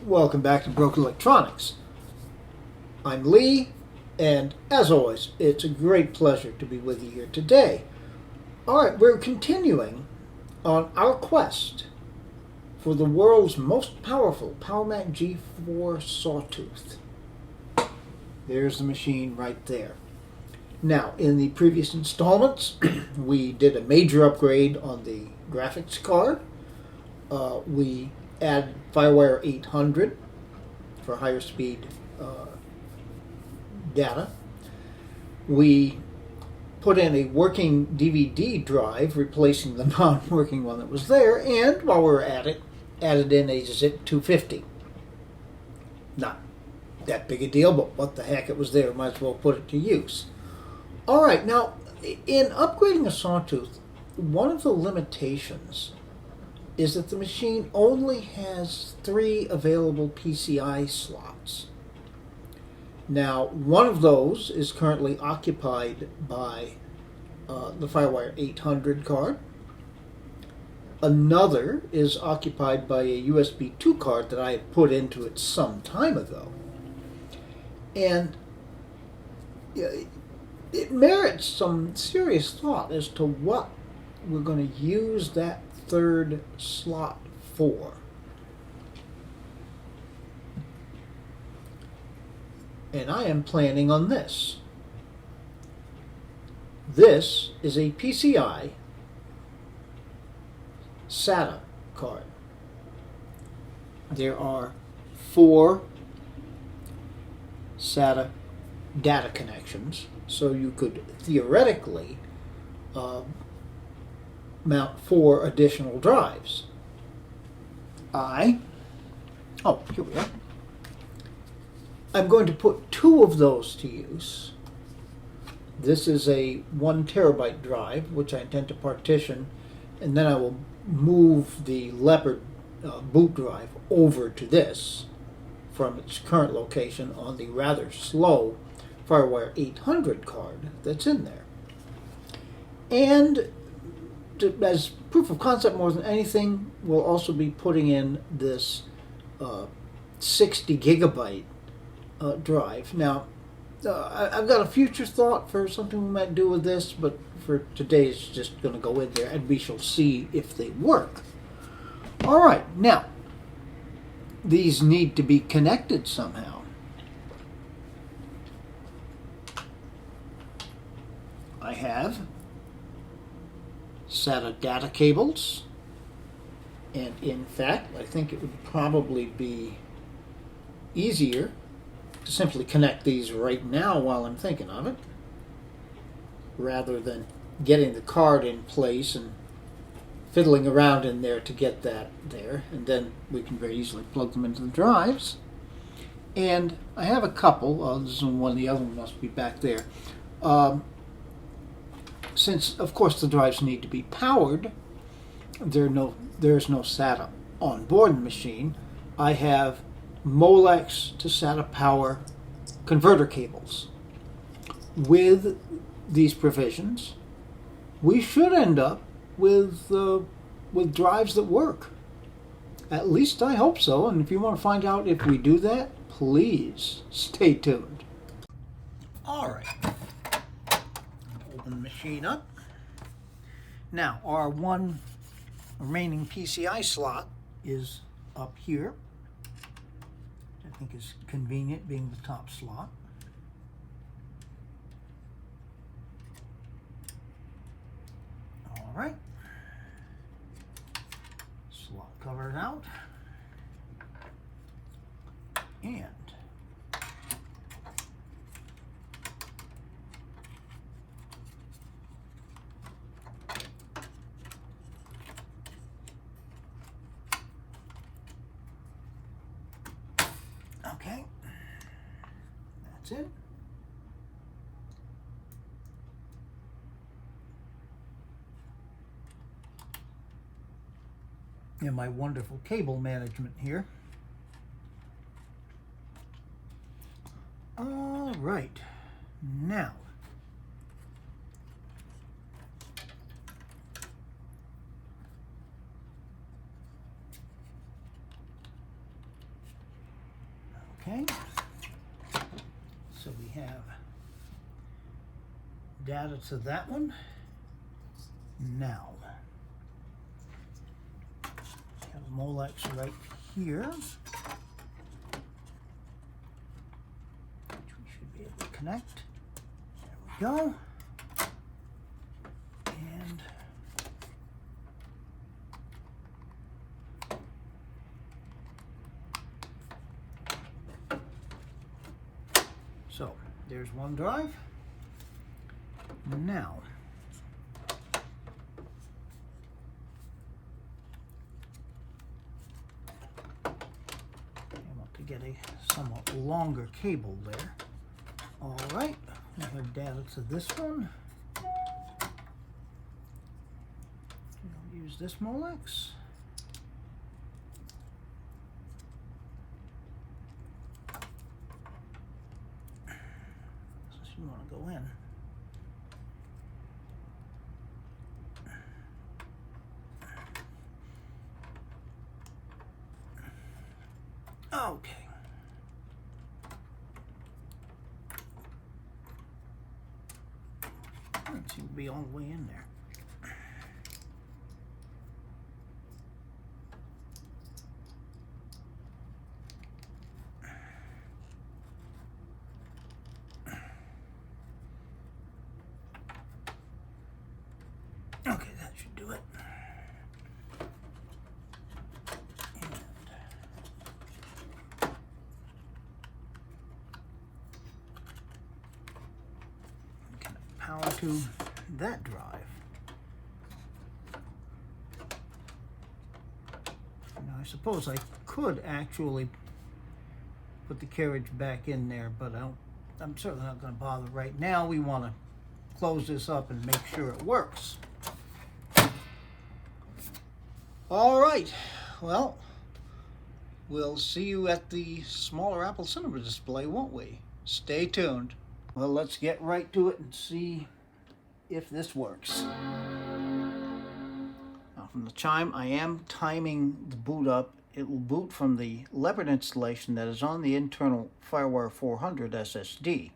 Welcome back to Broken Electronics. I'm Lee, and as always, it's a great pleasure to be with you here today. Alright, we're continuing on our quest for the world's most powerful PowerMac G4 Sawtooth. There's the machine right there. Now, in the previous installments, we did a major upgrade on the graphics card. We added Firewire 800 for higher speed data. We put in a working DVD drive, replacing the non-working one that was there, and while we were at it, added in a Zip 250. Not that big a deal, but what the heck, it was there, might as well put it to use. Alright, now, in upgrading a Sawtooth, one of the limitations is that the machine only has 3 available PCI slots. Now, one of those is currently occupied by the Firewire 800 card. Another is occupied by a USB 2 card that I had put into it some time ago. And it merits some serious thought as to what we're going to use that third slot for. And I am planning on this. This is a PCI SATA card. There are 4 SATA data connections, so you could theoretically mount 4 additional drives. Here we are. I'm going to put 2 of those to use. This is a 1 terabyte drive, which I intend to partition, and then I will move the Leopard boot drive over to this from its current location on the rather slow Firewire 800 card that's in there. And as proof of concept more than anything, we'll also be putting in this 60 gigabyte drive. Now, I've got a future thought for something we might do with this, but for today it's just going to go in there and we shall see if they work. Alright, now, these need to be connected somehow. I have SATA data cables, and in fact I think it would probably be easier to simply connect these right now while I'm thinking of it, rather than getting the card in place and fiddling around in there to get that there, and then we can very easily plug them into the drives. And I have a couple, this is one, the other one must be back there. Since, of course, the drives need to be powered, there's no SATA on board the machine. I have Molex to SATA power converter cables. With these provisions, we should end up with drives that work. At least I hope so, and if you want to find out if we do that, please stay tuned. Alright. Open the machine up. Now, our one remaining PCI slot is up here. I think is convenient, being the top slot. Alright. Slot covered out. And okay, that's it. And my wonderful cable management here. All right, now Okay. So we have data to that one. Now, we have a Molex right here, which we should be able to connect. There we go. And so there's one drive. Now, I want to get a somewhat longer cable there. All right, we have data to this one. We'll use this Molex. So you want to go in. Okay. That seems to be all the way in there. Okay, that should do it. Power to that drive. Now I suppose I could actually put the carriage back in there, but I'm certainly not going to bother right now. We want to close this up and make sure it works. All right, well, we'll see you at the smaller Apple Cinema display, won't we? Stay tuned. Well, let's get right to it and see if this works. Now, from the chime, I am timing the boot up. It will boot from the Leopard installation that is on the internal FireWire 400 SSD,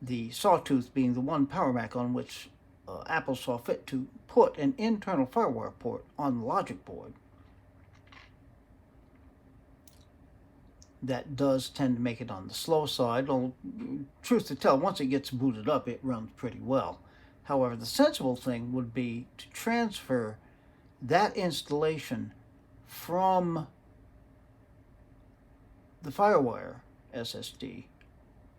the Sawtooth being the one Power Mac on which Apple saw fit to put an internal FireWire port on the logic board. That does tend to make it on the slow side. Well, truth to tell, once it gets booted up, it runs pretty well. However, the sensible thing would be to transfer that installation from the FireWire SSD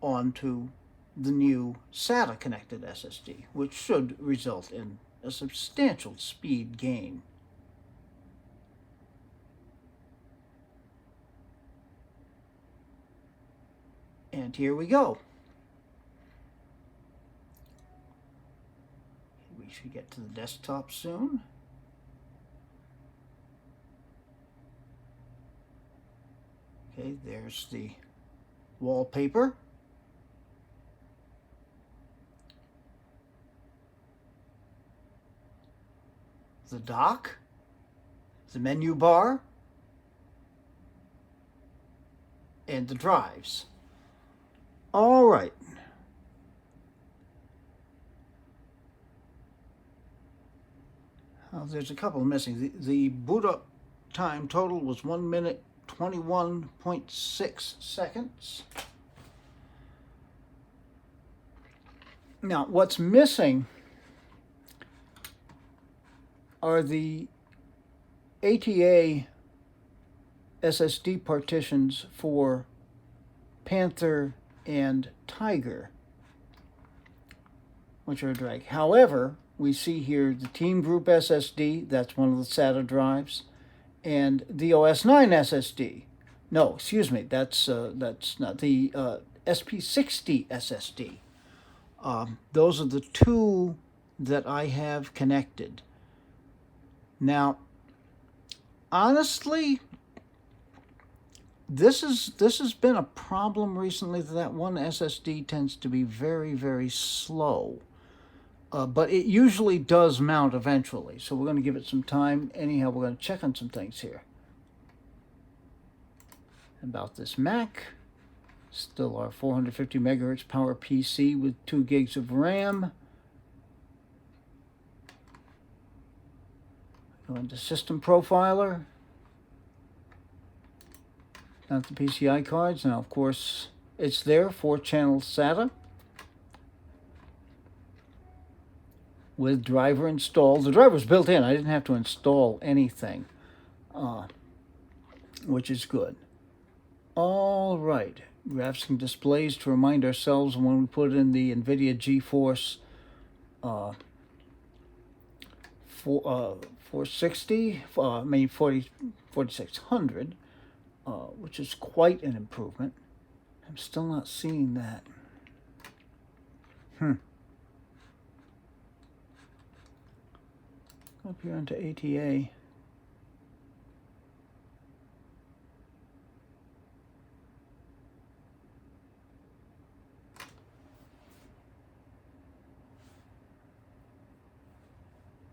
onto the new SATA connected SSD, which should result in a substantial speed gain. And here we go. We should get to the desktop soon. Okay, there's the wallpaper. The dock. The menu bar. And the drives. All right. There's a couple missing. The boot up time total was 1 minute 21.6 seconds. Now, what's missing are the ATA SSD partitions for Panther and Tiger, which are a drag. However, we see here the Team Group SSD, that's one of the SATA drives, and the OS9 SSD. No, excuse me, that's not the SP60 SSD. Those are the two that I have connected. Now, honestly, this has been a problem recently. That one SSD tends to be very, very slow. But it usually does mount eventually. So we're going to give it some time. Anyhow, we're going to check on some things here about this Mac. Still our 450 megahertz power PC with 2 gigs of RAM. Go into System Profiler. Not the PCI cards. Now, of course, it's there, 4-channel SATA. With driver installed. The driver's built in. I didn't have to install anything, which is good. All right. Graphics and displays to remind ourselves when we put in the NVIDIA GeForce 460, 4600, which is quite an improvement. I'm still not seeing that. Up here onto ATA.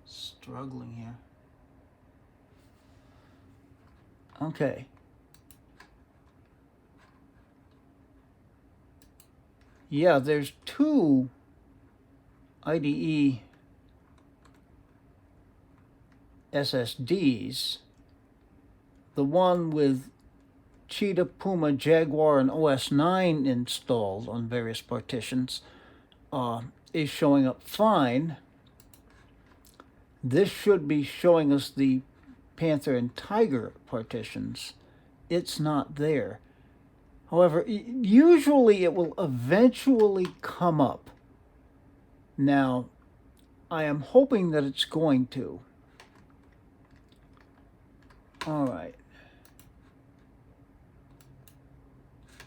Struggling here. Okay. Yeah, there's 2 IDE SSDs. The one with Cheetah, Puma, Jaguar, and OS 9 installed on various partitions is showing up fine. This should be showing us the Panther and Tiger partitions. It's not there. However, usually it will eventually come up. Now, I am hoping that it's going to. All right.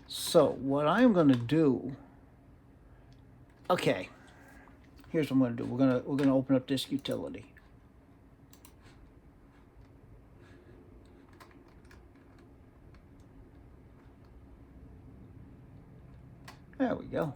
So, what I'm going to do... Okay. Here's what I'm going to do. We're going to open up Disk Utility. There we go.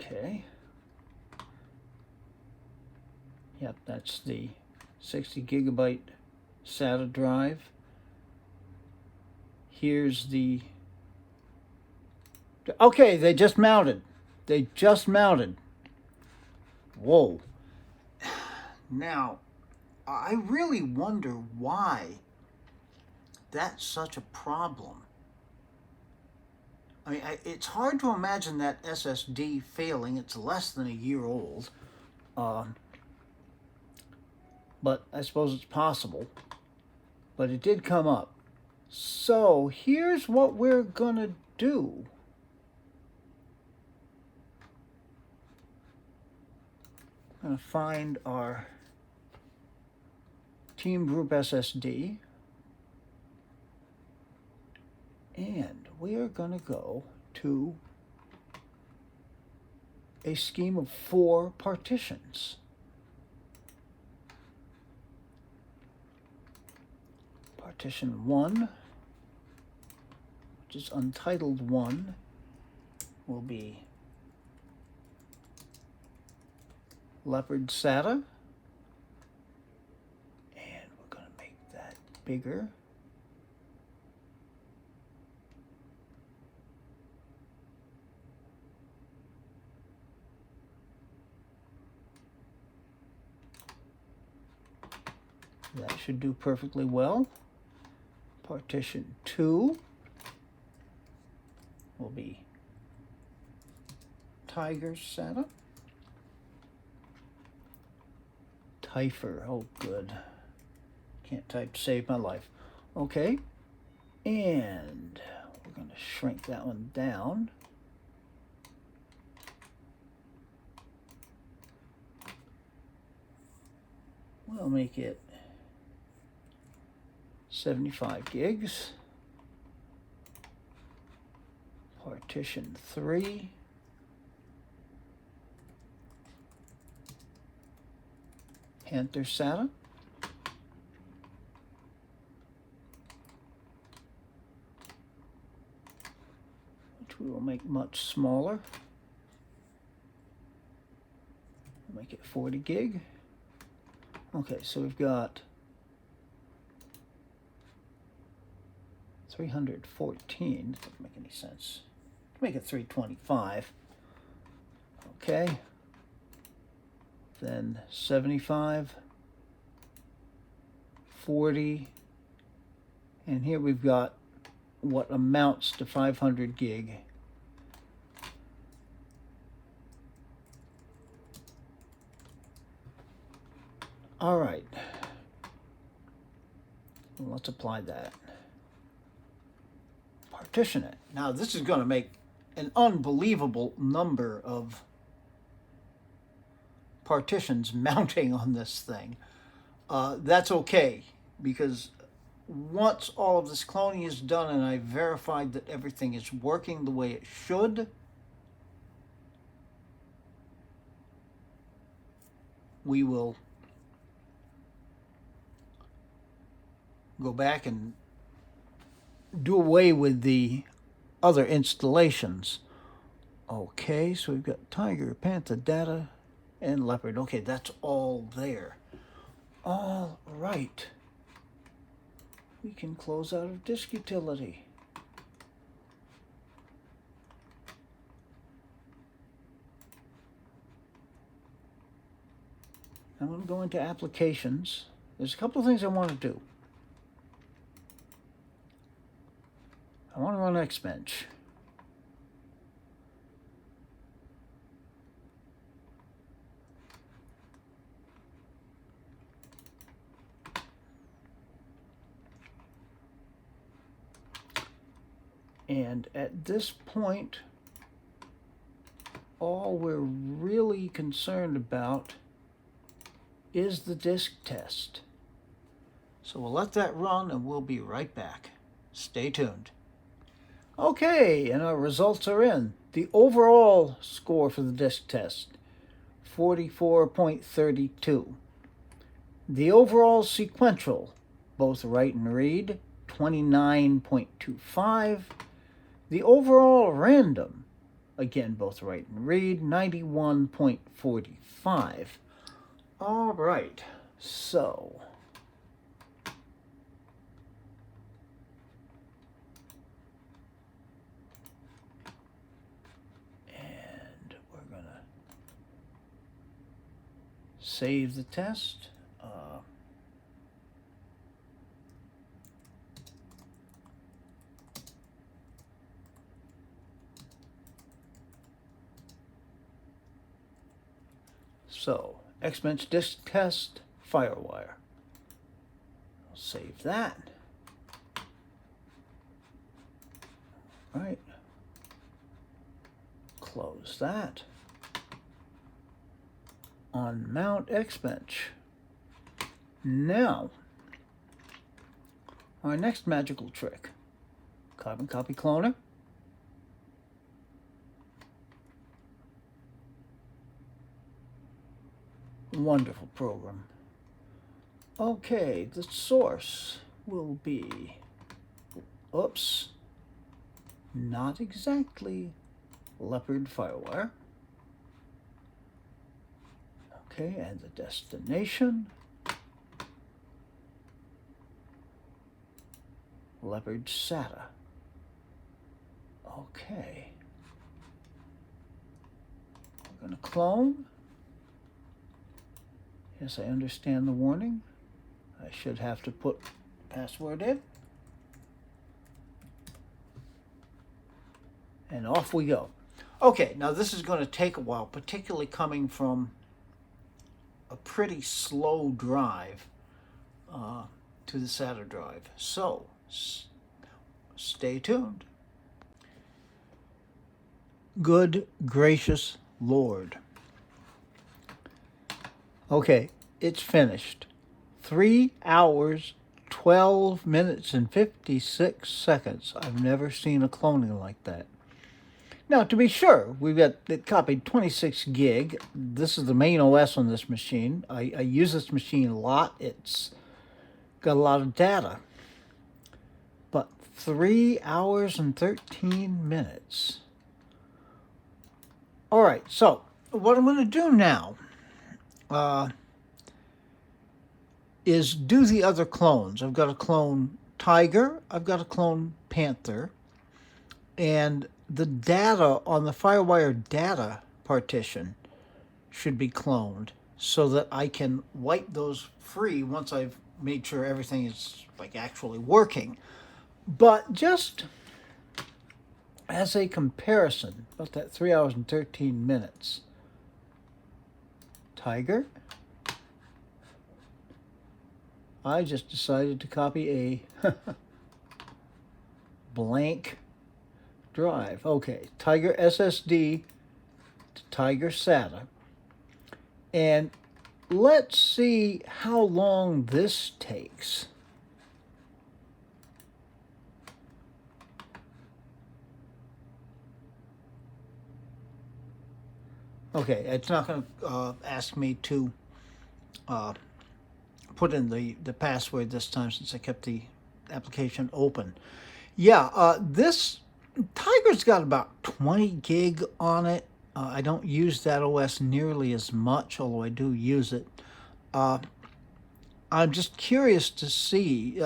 Okay. Yep, that's the 60 gigabyte SATA drive. Here's the... Okay, they just mounted. They just mounted. Whoa. Now, I really wonder why that's such a problem. I mean, it's hard to imagine that SSD failing. It's less than a year old. But I suppose it's possible. But it did come up. So, here's what we're going to do. I'm going to find our Team Group SSD. And we are going to go to a scheme of 4 partitions. Partition 1, which is Untitled 1, will be Leopard SATA. And we're going to make that bigger. That should do perfectly well. Partition 2 will be Tiger SATA. Typher, oh good. Can't type to save my life. Okay, and we're going to shrink that one down. We'll make it 75 gigs. partition 3. Enter SATA. Which we will make much smaller. We'll make it 40 gig. Okay, so we've got 314. Doesn't make any sense. Make it 325. Okay. Then 75, 40, and here we've got what amounts to 500 gig. All right. Well, let's apply that. Partition it. Now this is going to make an unbelievable number of partitions mounting on this thing. That's okay, because once all of this cloning is done and I verified that everything is working the way it should, we will go back and do away with the other installations. Okay, so we've got Tiger, Panther, Data, and Leopard. Okay, that's all there. All right. We can close out of disk utility. I'm going to go into applications. There's a couple of things I want to do. I want to run Xbench. And at this point, all we're really concerned about is the disk test. So we'll let that run and we'll be right back. Stay tuned. Okay, and our results are in. The overall score for the disk test, 44.32. The overall sequential, both write and read, 29.25. The overall random, again, both write and read, 91.45. All right, so and we're going to save the test. So, Xbench disk test, Firewire. I'll save that. All right. Close that. Unmount Xbench. Now, our next magical trick. Carbon copy cloner. Wonderful program. Okay, the source will be, oops, not exactly Leopard Firewire. Okay, and the destination, Leopard SATA. Okay. We're going to clone. Yes, I understand the warning. I should have to put password in. And off we go. Okay, now this is going to take a while, particularly coming from a pretty slow drive to the SATA drive. So, stay tuned. Good gracious Lord. Okay, it's finished. 3 hours, 12 minutes, and 56 seconds. I've never seen a cloning like that. Now, to be sure, we've got it copied 26 gig. This is the main OS on this machine. I use this machine a lot. It's got a lot of data. But 3 hours and 13 minutes. All right, so what I'm going to do now is do the other clones. I've got to clone Tiger. I've got to clone Panther. And the data on the FireWire data partition should be cloned so that I can wipe those free once I've made sure everything is like actually working. But just as a comparison, about that 3 hours and 13 minutes. Tiger. I just decided to copy a blank drive. Okay, Tiger SSD to Tiger SATA. And let's see how long this takes. Okay, it's not going to ask me to put in the password this time since I kept the application open. Yeah, this Tiger's got about 20 gig on it. I don't use that OS nearly as much, although I do use it. I'm just curious to see.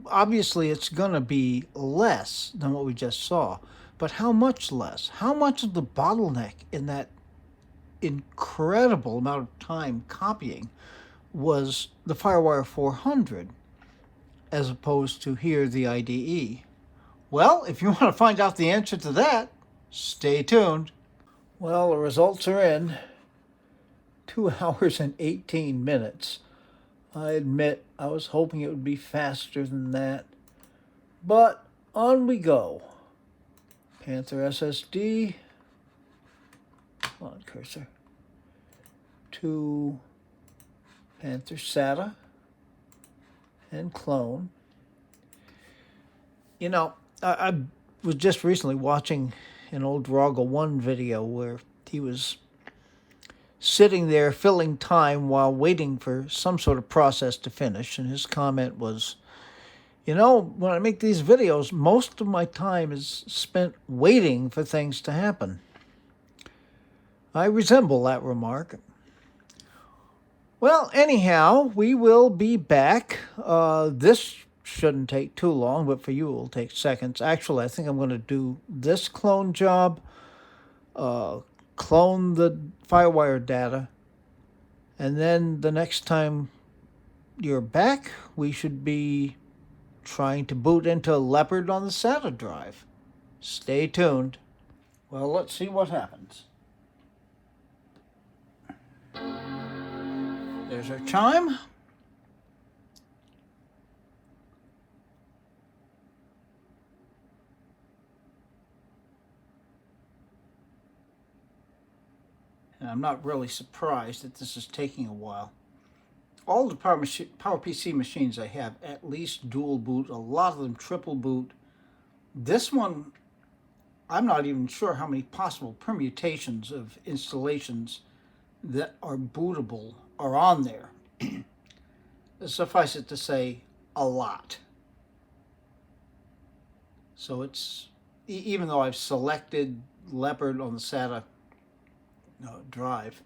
Obviously, it's going to be less than what we just saw, but how much less? How much of the bottleneck in that incredible amount of time copying was the FireWire 400 as opposed to here the IDE? Well, if you want to find out the answer to that, stay tuned. Well, the results are in. 2 hours and 18 minutes. I admit I was hoping it would be faster than that. But on we go. Panther SSD. Come on, cursor. To Panther SATA. And clone. You know, I was just recently watching an old Draga 1 video where he was sitting there filling time while waiting for some sort of process to finish. And his comment was, you know, when I make these videos, most of my time is spent waiting for things to happen. I resemble that remark. Well, anyhow, we will be back. This shouldn't take too long, but for you it will take seconds. Actually, I think I'm going to do this clone job, clone the FireWire data, and then the next time you're back, we should be trying to boot into Leopard on the SATA drive. Stay tuned. Well, let's see what happens. There's our chime. And I'm not really surprised that this is taking a while. All the PowerPC machines I have at least dual boot, a lot of them triple boot. This one, I'm not even sure how many possible permutations of installations that are bootable are on there. Suffice it to say, a lot. So it's, even though I've selected Leopard on the SATA drive,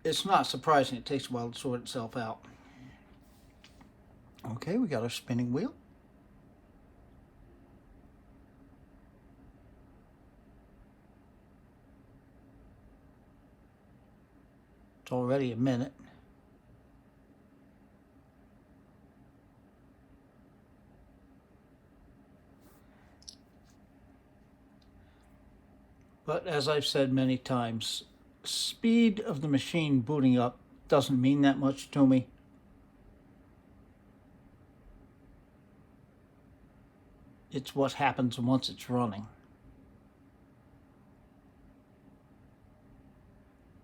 it's not surprising it takes a while to sort itself out. Okay, we got our spinning wheel. It's already a minute. But as I've said many times, speed of the machine booting up doesn't mean that much to me. It's what happens once it's running.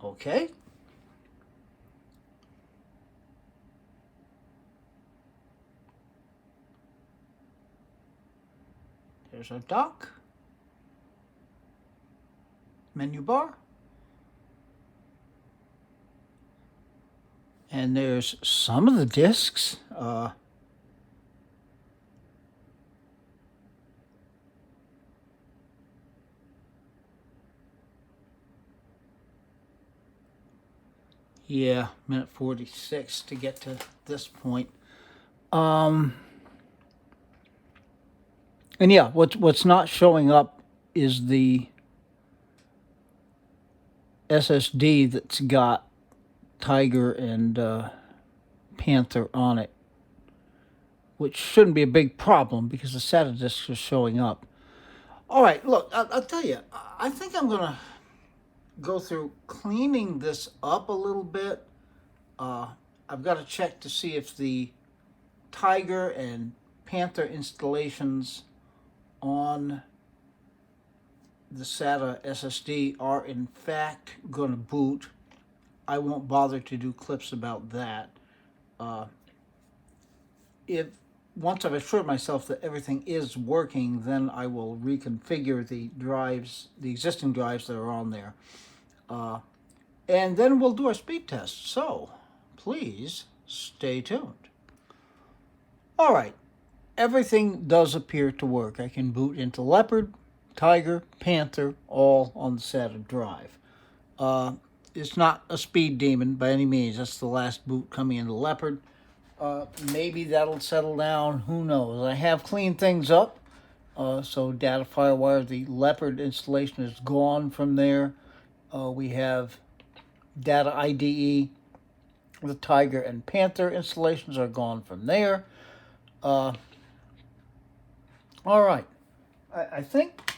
Okay. There's our dock. menu bar. And there's some of the discs. Yeah, minute 46 to get to this point. And yeah, what's not showing up is the SSD that's got Tiger and Panther on it, which shouldn't be a big problem because the SATA discs are showing up. All right, look, I'll tell you, I think I'm going to go through cleaning this up a little bit. I've got to check to see if the Tiger and Panther installations on the SATA SSD are in fact going to boot. I won't bother to do clips about that. If once I've assured myself that everything is working, then I will reconfigure the drives, the existing drives that are on there. And then we'll do our speed test. So please stay tuned. All right, everything does appear to work. I can boot into Leopard, Tiger, Panther, all on the SATA drive. It's not a speed demon by any means. That's the last boot coming into Leopard. Maybe that'll settle down. Who knows? I have cleaned things up. So Data Firewire, the Leopard installation is gone from there. We have Data IDE, the Tiger and Panther installations are gone from there. All right. I think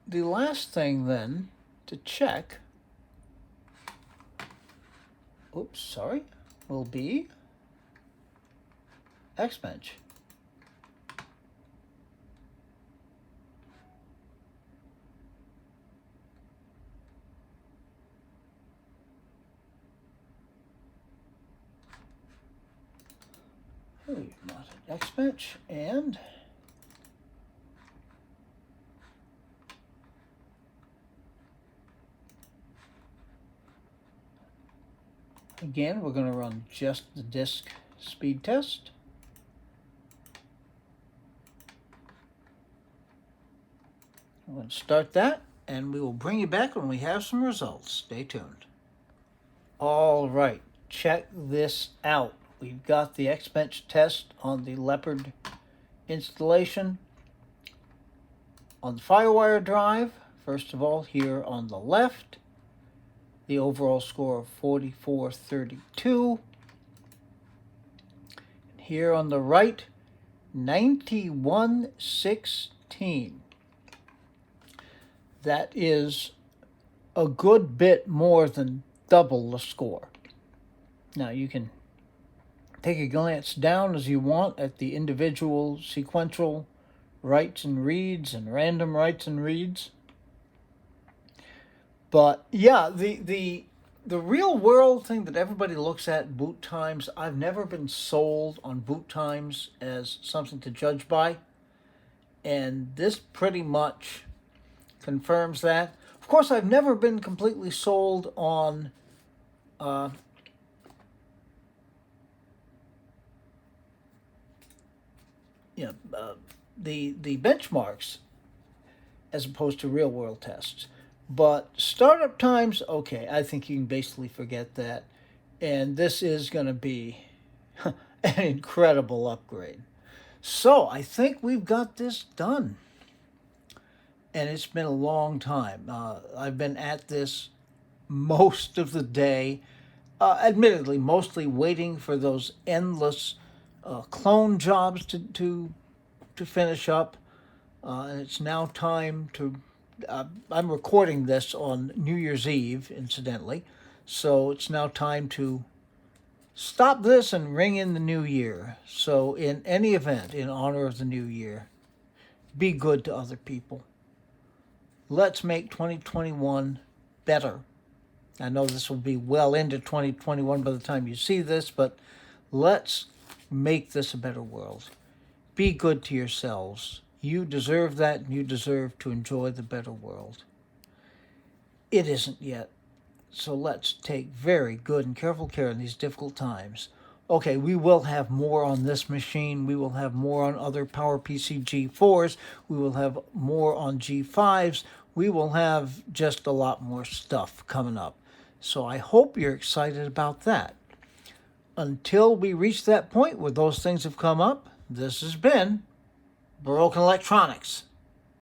the last thing then to check, will be Xbench. We've not an Xbench, and again, we're going to run just the disk speed test. I'm going to start that, and we will bring you back when we have some results. Stay tuned. All right, check this out. We've got the Xbench test on the Leopard installation on the Firewire drive. First of all, here on the left, the overall score of 4432. Here on the right, 9116. That is a good bit more than double the score. Now you can take a glance down as you want at the individual sequential writes and reads and random writes and reads. But yeah, the real world thing that everybody looks at, boot times, I've never been sold on boot times as something to judge by. And this pretty much confirms that. Of course, I've never been completely sold on the benchmarks as opposed to real world tests. But startup times, okay, I think you can basically forget that. And this is going to be an incredible upgrade. So I think we've got this done. And it's been a long time. I've been at this most of the day, admittedly, mostly waiting for those endless clone jobs to finish up. And it's now time to... I'm recording this on New Year's Eve, incidentally. So it's now time to stop this and ring in the new year. So in any event, in honor of the new year, be good to other people. Let's make 2021 better. I know this will be well into 2021 by the time you see this, but let's make this a better world. Be good to yourselves. You deserve that, and you deserve to enjoy the better world. It isn't yet. So let's take very good and careful care in these difficult times. Okay, we will have more on this machine. We will have more on other PowerPC G4s. We will have more on G5s. We will have just a lot more stuff coming up. So I hope you're excited about that. Until we reach that point where those things have come up, this has been Broken Electronics.